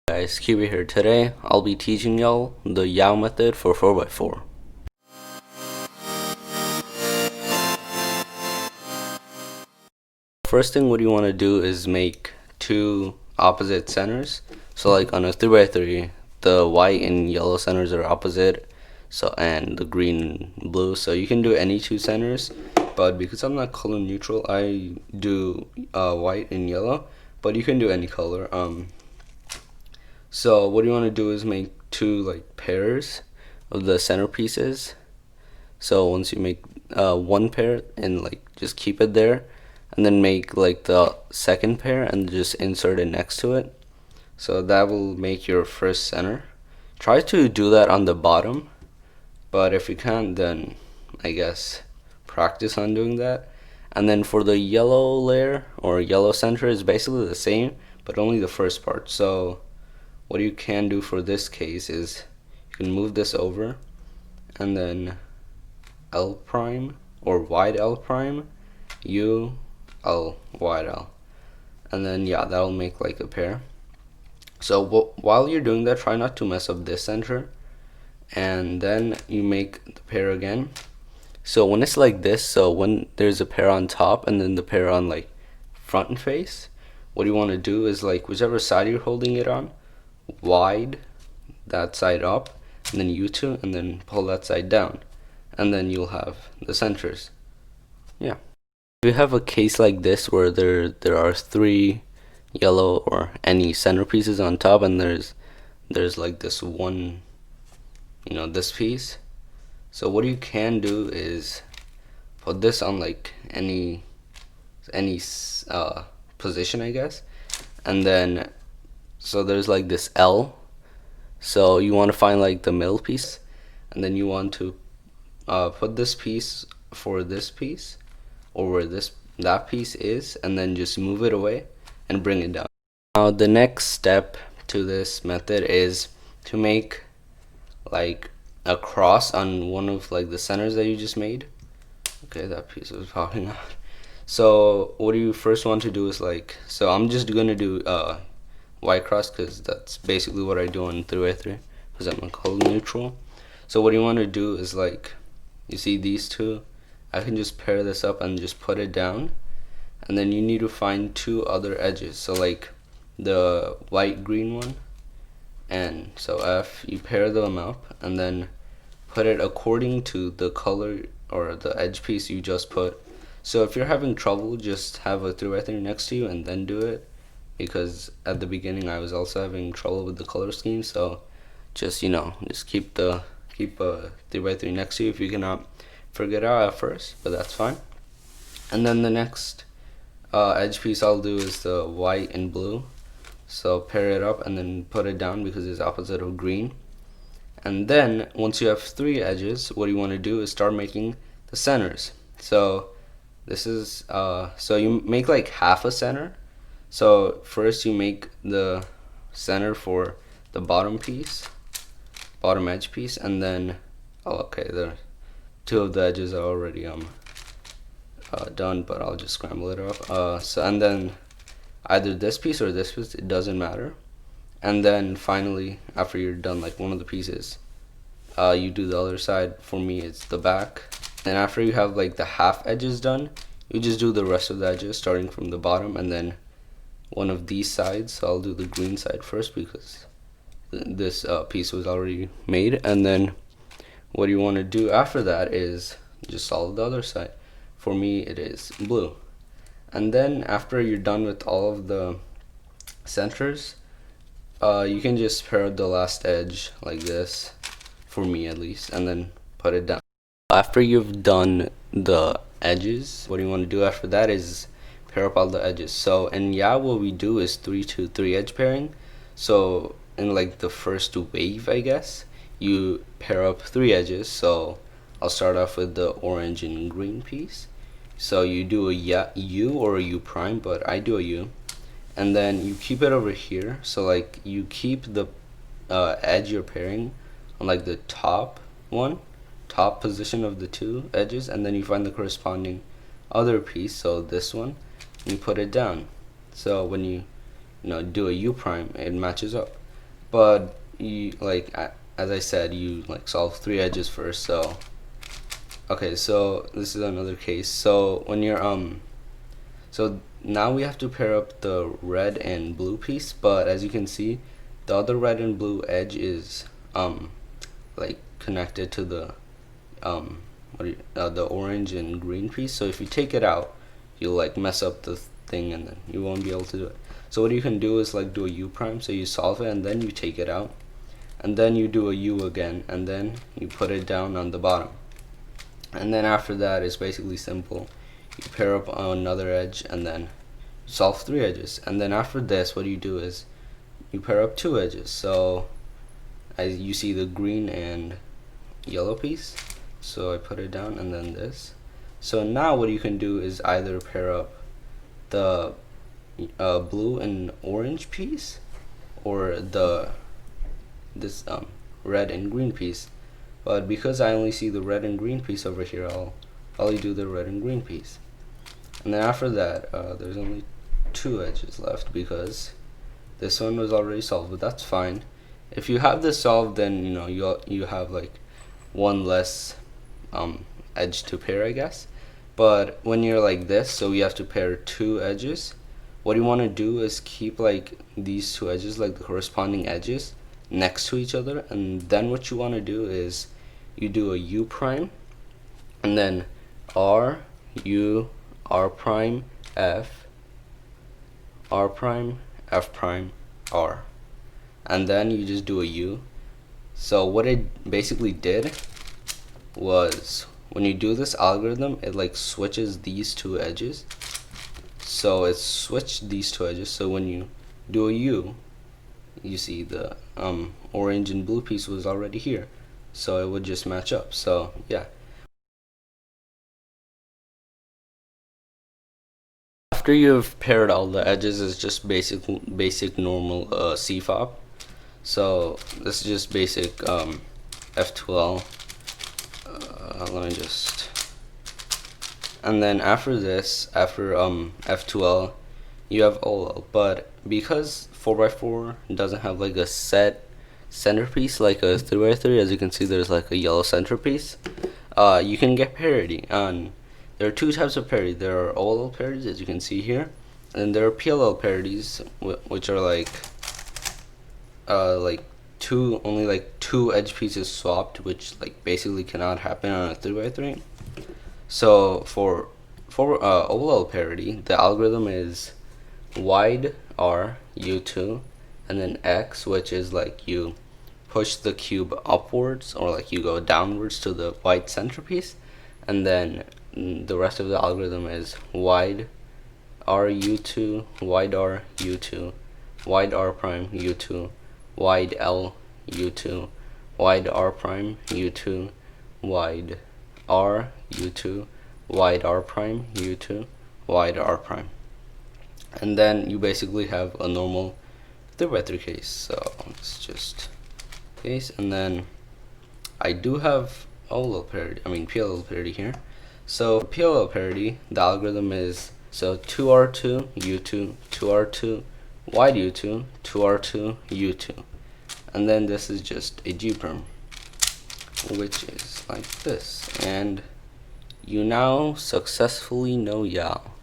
Guys, Kiwi here. Today I'll be teaching y'all the Yau method for 4x4. First thing what you want to do is make two opposite centers. So like on a 3x3, the white and yellow centers are opposite, so and the green and blue. So you can do any two centers, but because I'm not color neutral, I do white and yellow, but you can do any color. So what you want to do is make two like pairs of the centerpieces. So once you make one pair and like just keep it there, and then make like the second pair and just insert it next to it. So that will make your first center. Try to do that on the bottom, but if you can't, then I guess practice on doing that. And then for the yellow layer or yellow center is basically the same, but only the first part. So what you can do for this case is you can move this over and then L prime or wide L prime, U, L, wide L, and then yeah, that'll make like a pair. So while you're doing that, try not to mess up this center, and then you make the pair again. So when it's like this, so when there's a pair on top and then the pair on like front and face, what you want to do is like whichever side you're holding it on, wide that side up, and then U2, and then pull that side down, and then you'll have the centers. Yeah. If you have a case like this where there are three yellow or any centerpieces on top, and there's like this one, this piece. So what you can do is put this on like any position, I guess, and then so there's like this L. So you want to find like the middle piece, and then you want to put this piece for this piece, or where that piece is, and then just move it away and bring it down. Now the next step to this method is to make like a cross on one of like the centers that you just made. Okay, that piece was popping out. So what you first want to do is like, so I'm just gonna do white cross because that's basically what I do on 3x3 because I'm a color neutral. So what you want to do is like, you see these two, I can just pair this up and just put it down, and then you need to find two other edges. So like the white green one, and so F, you pair them up and then put it according to the color or the edge piece you just put. So if you're having trouble, just have a 3x3 next to you and then do it, because at the beginning I was also having trouble with the color scheme. So just just keep a 3x3 next to you if you cannot figure it out at first, but that's fine. And then the next edge piece I'll do is the white and blue. So pair it up and then put it down because it's opposite of green. And then once you have three edges, what you want to do is start making the centers. So this is so you make like half a center. So first you make the center for the bottom edge piece, and then the two of the edges are already done, but I'll just scramble it up. So and then either this piece or this piece, it doesn't matter. And then finally, after you're done like one of the pieces, you do the other side. For me, it's the back. And after you have like the half edges done, you just do the rest of the edges starting from the bottom, and then one of these sides. So I'll do the green side first because this piece was already made. And then what you want to do after that is just solve the other side. For me, it is blue. And then after you're done with all of the centers, you can just pair the last edge like this, for me at least, and then put it down. After you've done the edges, what you want to do after that is pair up all the edges. So in Yau, what we do is 3-2-3 edge pairing. So in like the first wave, I guess, you pair up three edges. So I'll start off with the orange and green piece. So you do a U or a U prime, but I do a U, and then you keep it over here. So like you keep the edge you're pairing on like the top position of the two edges, and then you find the corresponding other piece, so this one, and you put it down. So when you do a U prime, it matches up. but you as I said, you like solve 3 edges first. So okay, so this is another case. So when you're so now we have to pair up the red and blue piece, but as you can see, the other red and blue edge is like connected to the the orange and green piece. So if you take it out, you'll like mess up the thing and then you won't be able to do it. So what you can do is like do a U prime. So you solve it and then you take it out, and then you do a U again, and then you put it down on the bottom. And then after that, it's basically simple. You pair up another edge and then solve 3 edges. And then after this, what you do is you pair up 2 edges. So as you see the green and yellow piece, so I put it down and then this. So now what you can do is either pair up the blue and orange piece, or this red and green piece. But because I only see the red and green piece over here, I'll only do the red and green piece. And then after that, there's only 2 edges left because this one was already solved, but that's fine. If you have this solved, then you have like 1 less edge to pair, I guess. But when you're like this, so you have to pair 2 edges, what you want to do is keep like these 2 edges, like the corresponding edges, next to each other. And then what you want to do is you do a U prime, and then R, U, R prime, F, R prime, F prime, R, and then you just do a U. So what it basically did was, when you do this algorithm, it like switches these 2 edges. So it switched these 2 edges. So when you do a U, you see the orange and blue piece was already here, so it would just match up. So yeah. After you've paired all the edges, it's just basic normal CFOP. So this is just basic F2L. Let me just, and then after this, after F2L, you have OL. But because 4x4 doesn't have like a set centerpiece like a 3x3, as you can see there's like a yellow centerpiece, you can get parity. And there are 2 types of parity. There are OL parities, as you can see here, and there are PLL parities, which are like only like 2 edge pieces swapped, which like basically cannot happen on a 3x3. So for OL parity, the algorithm is wide R U2, and then X, which is like you push the cube upwards, or like you go downwards to the white centerpiece, and then the rest of the algorithm is wide R U2, wide R U2, wide R prime U2, wide L U2, wide R prime U2, wide R U2, wide R prime U2, wide R prime. And then you basically have a normal 3x3 case. So it's just case, and then I do have PLL parity here. So PLL parity, the algorithm is, so 2R2 U2, 2R2 wide U2, 2R2 U2, and then this is just a G perm, which is like this. And you now successfully know Yau.